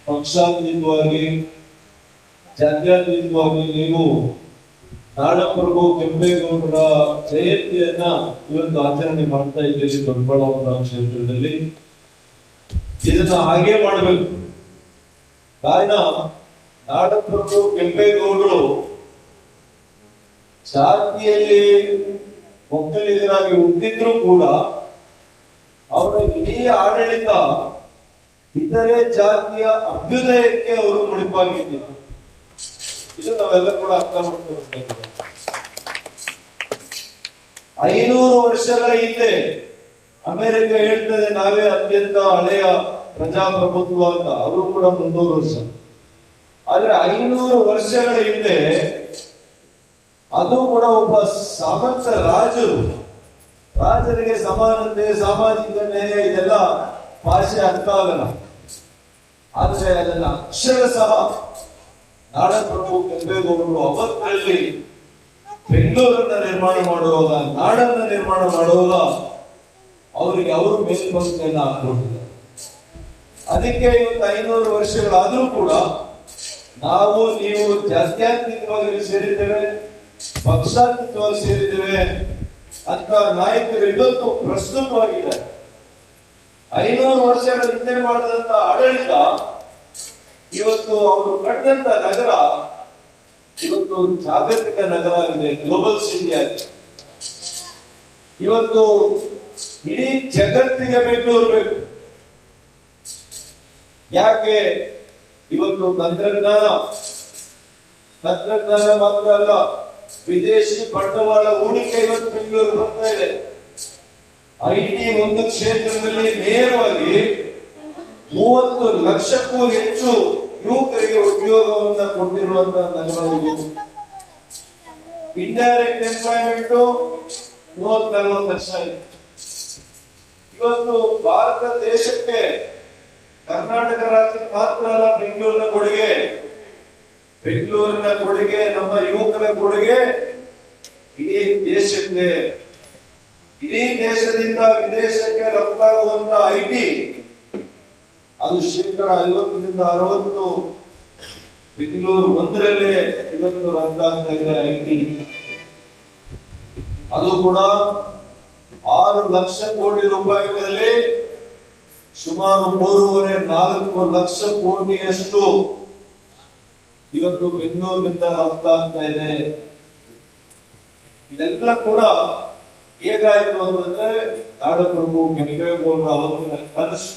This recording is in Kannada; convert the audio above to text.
ಪಕ್ಷಾತೀತವಾಗಿ ಜಾತ್ಯತೀತವಾಗಿ ನೀವು ನಾಡಪ್ರಭು ಕೆಂಪೇಗೌಡರ ಜಯಂತಿಯನ್ನ ಇವತ್ತು ಆಚರಣೆ ಮಾಡ್ತಾ ಇದ್ದೀರಿ ದೊಡ್ಡಬಳ್ಳಾಪುರ ಕ್ಷೇತ್ರದಲ್ಲಿ. ಇದನ್ನ ಹಾಗೆ ಮಾಡಬೇಕು. ಕಾರಣ ನಾಡಪ್ರಭು ಕೆಂಪೇಗೌಡರು ಜಾತಿಯಲ್ಲಿ ಒಕ್ಕಲಿಗರಾಗಿ ಹುಟ್ಟಿದ್ರು ಕೂಡ ಅವರ ಇಡೀ ಆಡಳಿತ ಇತರೆ ಜಾತಿಯ ಅಭ್ಯುದಯಕ್ಕೆ ಅವರು ಮುಡಿಪಾಗಿದ್ದರು. ಇದು ನಾವೆಲ್ಲ ಕೂಡ ಅರ್ಥ ಮಾಡ್ಕೊಳ್ಬೇಕು. 500 ವರ್ಷಗಳ ಹಿಂದೆ ಅಮೆರಿಕ ಹೇಳ್ತದೆ ನಾವೇ ಅತ್ಯಂತ ಹಳೆಯ ಪ್ರಜಾಪ್ರಭುತ್ವ ಅಂತ, ಅವರು ಕೂಡ 300 ವರ್ಷ. ಆದ್ರೆ 500 ವರ್ಷಗಳ ಹಿಂದೆ ಅದು ಕೂಡ ಒಬ್ಬ ಸಾಮಂತ ರಾಜರಿಗೆ ಸಮಾನತೆ, ಸಾಮಾಜಿಕ ನ್ಯಾಯ ಇದೆಲ್ಲ ಭಾಷೆ ಅರ್ಥ ಆಗಲ್ಲ. ಆದ್ರೆ ಅದನ್ನ ಅಕ್ಷರ ಸಹ ನಾಡಪ್ರಭು ಕೆಂಪೇಗೌಡರು ಅವತ್ತರಲ್ಲಿ ಬೆಂಗಳೂರನ್ನ ನಿರ್ಮಾಣ ಮಾಡುವಾಗ, ನಾಡನ್ನ ನಿರ್ಮಾಣ ಮಾಡುವಾಗ ಅವರಿಗೆ ಅವರು ಮೇಲ್ಪಂಕ್ತಿಯನ್ನ ಹಾಕೊಟ್ಟಿದ್ದಾರೆ. ಅದಕ್ಕೆ ಇವತ್ತು 500 ವರ್ಷಗಳಾದ್ರೂ ಕೂಡ ನಾವು ನೀವು ಜಾತ್ಯತೀತವಾಗಿ ಸೇರಿದ್ದೇವೆ, ಪಕ್ಷಾತೀತವಾಗಿ ಸೇರಿದ್ದೇವೆ ಅಂತ ನಾಯಕರು ಇವತ್ತು ಪ್ರಸ್ತುತವಾಗಿದ್ದಾರೆ. 500 ವರ್ಷಗಳ ಹಿಂದೆ ಮಾಡಿದಂತ ಆಡಳಿತ ಇವತ್ತು ಅವರು ಕಟ್ಟಿದಂತ ನಗರ ಇವತ್ತು ಜಾಗತಿಕ ನಗರ ಆಗಿದೆ, ಗ್ಲೋಬಲ್ ಸಿಟಿ ಆಗಿದೆ. ಇವತ್ತು ಇಡೀ ಜಗತ್ತಿಗೆ ಬೆಂಗಳೂರು ಬೇಕು. ಯಾಕೆ? ಇವತ್ತು ತಂತ್ರಜ್ಞಾನ ಮಾತ್ರ ಅಲ್ಲ, ವಿದೇಶಿ ಬಂಡವಾಳ ಹೂಡಿಕೆ ಇವತ್ತು ಬೆಂಗಳೂರು ಬರ್ತಾ ಇದೆ. ಐಟಿ ಒಂದು ಕ್ಷೇತ್ರದಲ್ಲಿ ನೇರವಾಗಿ 30 ಲಕ್ಷಕ್ಕೂ ಹೆಚ್ಚು ಯುವಕರಿಗೆ ಉದ್ಯೋಗವನ್ನ ಕೊಟ್ಟಿರುವಂತಹ ನಗರ ಇದು. ಇಂಡೈರೆಕ್ಟ್ ಎಂಪ್ಲಾಯ್ಮೆಂಟ್ 30-40 ಲಕ್ಷ ಇದೆ. ಇವತ್ತು ಭಾರತ ದೇಶಕ್ಕೆ ಕರ್ನಾಟಕ ರಾಜ್ಯಕ್ಕೆ ಮಾತ್ರ ಅಲ್ಲ, ಬೆಂಗಳೂರಿನ ಕೊಡುಗೆ ನಮ್ಮ ಯುವಕರ ಕೊಡುಗೆ ಇಡೀ ದೇಶಕ್ಕೆ. ಇಡೀ ದೇಶದಿಂದ ವಿದೇಶಕ್ಕೆ ರಫ್ತಾಗುವಂತ ಐಟಿ ಅದು 50% ಬೆಂಗಳೂರು ಒಂದರಲ್ಲೇ ಇವತ್ತು ರಫ್ತಾಗ್ತಾ ಇದೆ ಐಟಿ. ಅದು ಕೂಡ 6 ಲಕ್ಷ ಕೋಟಿ ರೂಪಾಯಿಗಳಲ್ಲಿ ಸುಮಾರು 3.5-4 ಲಕ್ಷ ಕೋಟಿಯಷ್ಟು ಇವತ್ತು ಬೆಂಗಳೂರಿನಿಂದ ರಫ್ತಾಗ್ತಾ ಇದೆ. ಇದೆಲ್ಲ ಕೂಡ ಹೇಗಾಯ್ತು ಅಂತಂದ್ರೆ ನಾಡಪ್ರಭು ಕೆಂಪೇಗೌಡರ ಅವತ್ತಿನ ಕನಸು.